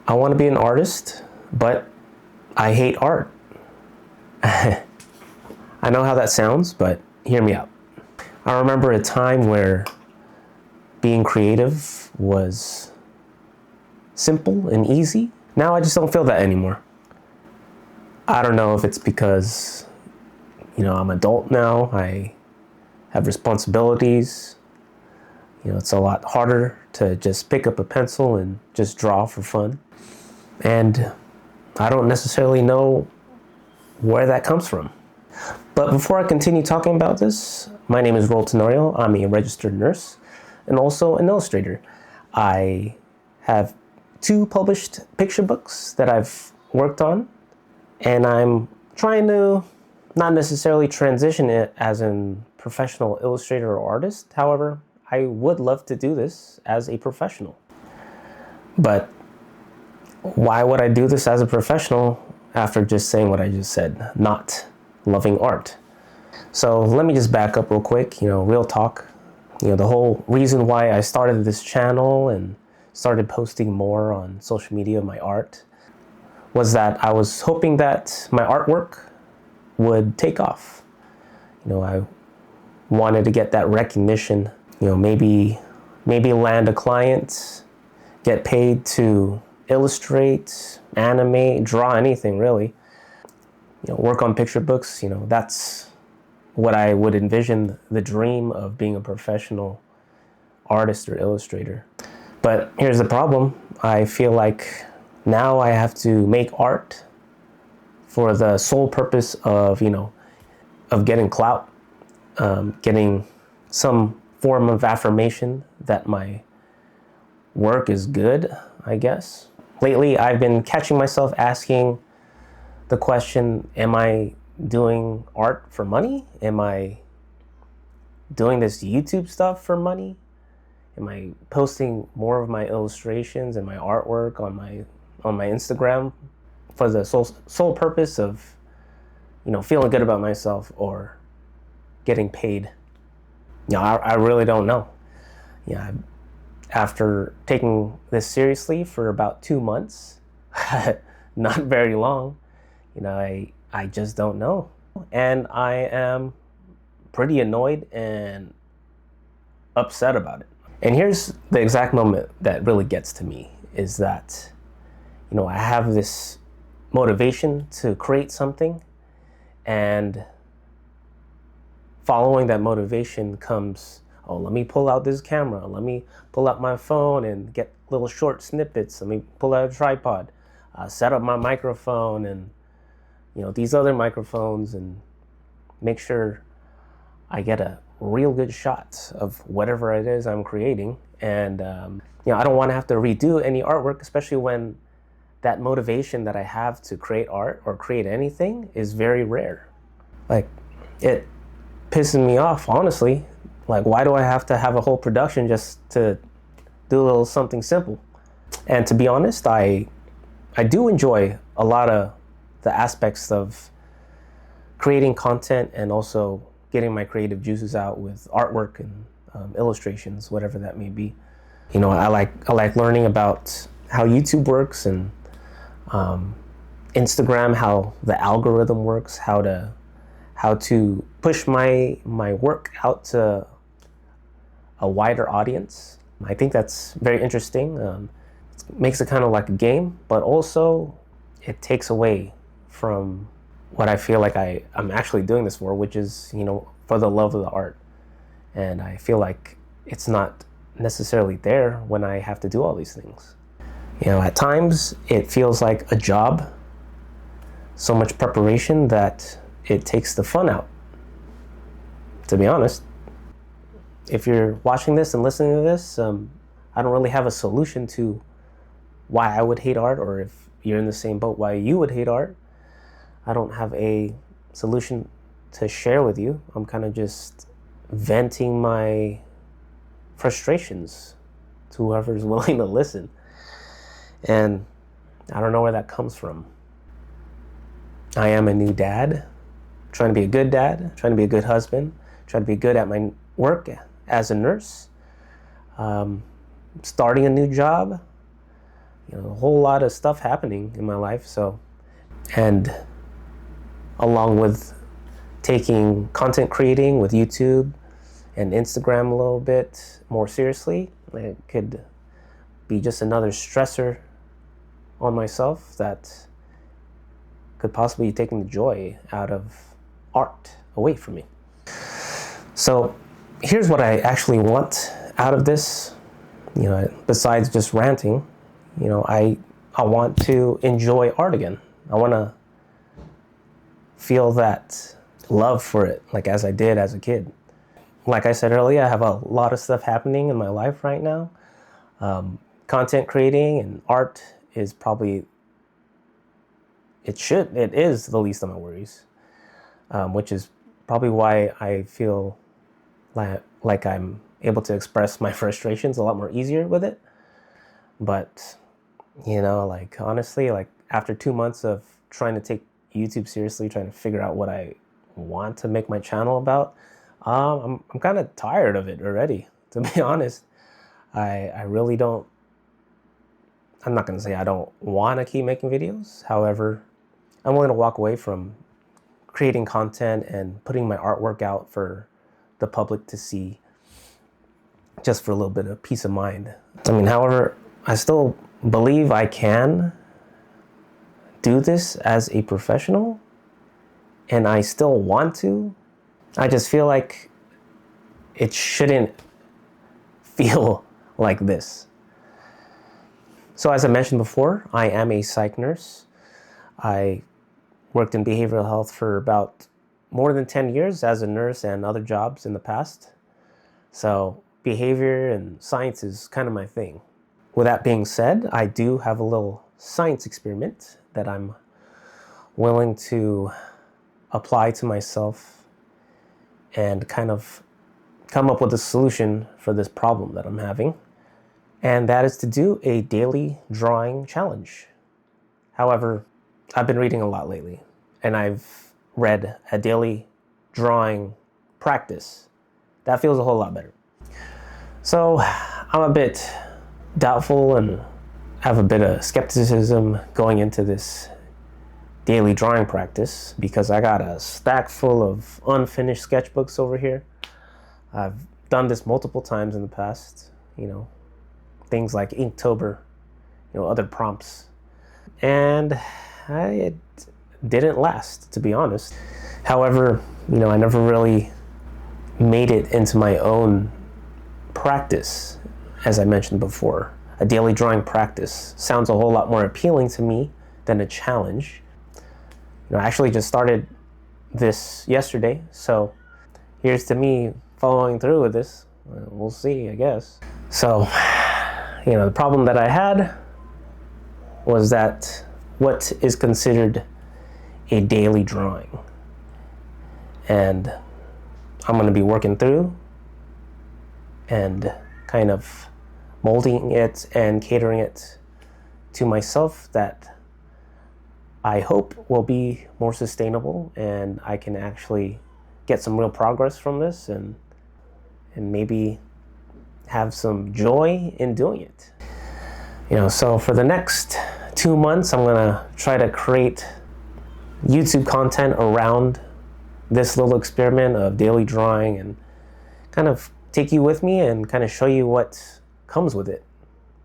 I want to be an artist, but I hate art. I know how that sounds, but hear me out. I remember a time where being creative was simple and easy. Now I just don't feel that anymore. I don't know if it's because, I'm adult now. I have responsibilities. It's a lot harder to just pick up a pencil and just draw for fun. And I don't necessarily know where that comes from. But before I continue talking about this, my name is Roel Tenorio. I'm a registered nurse and also an illustrator. I have 2 published picture books that I've worked on, and I'm trying to not necessarily transition it as a professional illustrator or artist. However, I would love to do this as a professional. But why would I do this as a professional after just saying what I just said, not loving art? So let me just back up real quick, real talk. The whole reason why I started this channel and started posting more on social media of my art was that I was hoping that my artwork would take off. I wanted to get that recognition, maybe land a client, get paid to illustrate, animate, draw, anything really. Work on picture books, that's what I would envision the dream of being a professional artist or illustrator. But here's the problem. I feel like now I have to make art for the sole purpose of, of getting clout, getting some form of affirmation that my work is good, I guess. Lately, I've been catching myself asking the question, am I doing art for money? Am I doing this YouTube stuff for money? Am I posting more of my illustrations and my artwork on my Instagram for the sole purpose of, feeling good about myself or getting paid? I really don't know. After taking this seriously for about 2 months, not very long, I just don't know. And I am pretty annoyed and upset about it. And here's the exact moment that really gets to me is that, I have this motivation to create something, and following that motivation comes, oh, let me pull out this camera. Let me pull out my phone and get little short snippets. Let me pull out a tripod, set up my microphone and, these other microphones, and make sure I get a real good shot of whatever it is I'm creating. And, I don't want to have to redo any artwork, especially when that motivation that I have to create art or create anything is very rare. Like, it pisses me off, honestly. Like, why do I have to have a whole production just to do a little something simple? And to be honest, I do enjoy a lot of the aspects of creating content and also getting my creative juices out with artwork and illustrations, whatever that may be. I like learning about how YouTube works and Instagram, how the algorithm works, how to push my work out to a wider audience. I think that's very interesting. It makes it kind of like a game, but also it takes away from what I feel like I'm actually doing this for, which is, for the love of the art. And I feel like it's not necessarily there when I have to do all these things. At times it feels like a job, so much preparation that it takes the fun out, to be honest. If you're watching this and listening to this, I don't really have a solution to why I would hate art, or if you're in the same boat, why you would hate art. I don't have a solution to share with you. I'm kind of just venting my frustrations to whoever's willing to listen. And I don't know where that comes from. I am a new dad, trying to be a good dad, trying to be a good husband, trying to be good at my work as a nurse, starting a new job, a whole lot of stuff happening in my life. So, and along with taking content creating with YouTube and Instagram a little bit more seriously, it could be just another stressor on myself that could possibly be taking the joy out of art away from me. So here's what I actually want out of this, besides just ranting. I want to enjoy art again. I want to feel that love for it, like as I did as a kid. Like I said earlier, I have a lot of stuff happening in my life right now. Content creating and art is probably, it is the least of my worries, which is probably why I feel like I'm able to express my frustrations a lot more easier with it. But, honestly, after 2 months of trying to take YouTube seriously, trying to figure out what I want to make my channel about, I'm kind of tired of it already, to be honest. I really don't, I'm not going to say I don't want to keep making videos. However, I'm willing to walk away from creating content and putting my artwork out for the public to see, just for a little bit of peace of mind. However, I still believe I can do this as a professional, and I still want to. I just feel like it shouldn't feel like this. So as I mentioned before, I am a psych nurse. I worked in behavioral health for about more than 10 years as a nurse and other jobs in the past. So behavior and science is kind of my thing. With that being said, I do have a little science experiment that I'm willing to apply to myself and kind of come up with a solution for this problem that I'm having. And that is to do a daily drawing challenge. However, I've been reading a lot lately, and I've read a daily drawing practice. That feels a whole lot better. So I'm a bit doubtful and have a bit of skepticism going into this daily drawing practice, because I got a stack full of unfinished sketchbooks over here. I've done this multiple times in the past, things like Inktober, other prompts. And it didn't last, to be honest. However, I never really made it into my own practice. As I mentioned before, a daily drawing practice sounds a whole lot more appealing to me than a challenge. I actually just started this yesterday, so here's to me following through with this. We'll see, I guess. So, the problem that I had was that what is considered a daily drawing. And I'm going to be working through and kind of molding it and catering it to myself, that I hope will be more sustainable and I can actually get some real progress from this and maybe have some joy in doing it. So for the next 2 months, I'm gonna try to create YouTube content around this little experiment of daily drawing and kind of take you with me and kind of show you what comes with it,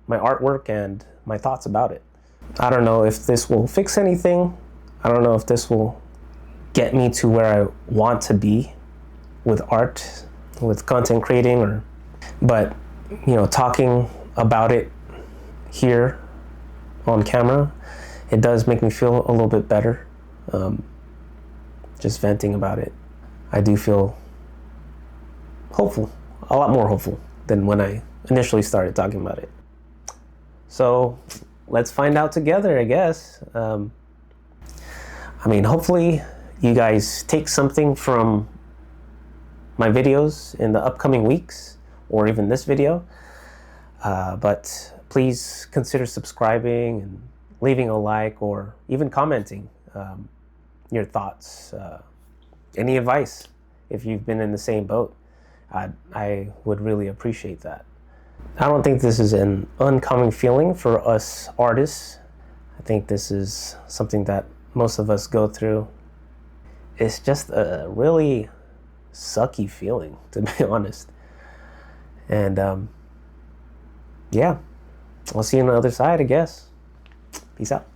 my artwork and my thoughts about it. I don't know if this will fix anything. I don't know if this will get me to where I want to be with art, with content creating, but talking about it here on camera, it does make me feel a little bit better. Just venting about it, I do feel hopeful, a lot more hopeful than when I initially started talking about it. So let's find out together, I guess. Hopefully you guys take something from my videos in the upcoming weeks, or even this video. But please consider subscribing and leaving a like, or even commenting your thoughts, any advice if you've been in the same boat. I would really appreciate that. I don't think this is an uncommon feeling for us artists. I think this is something that most of us go through. It's just a really sucky feeling, to be honest. And yeah, I'll see you on the other side, I guess. Peace out.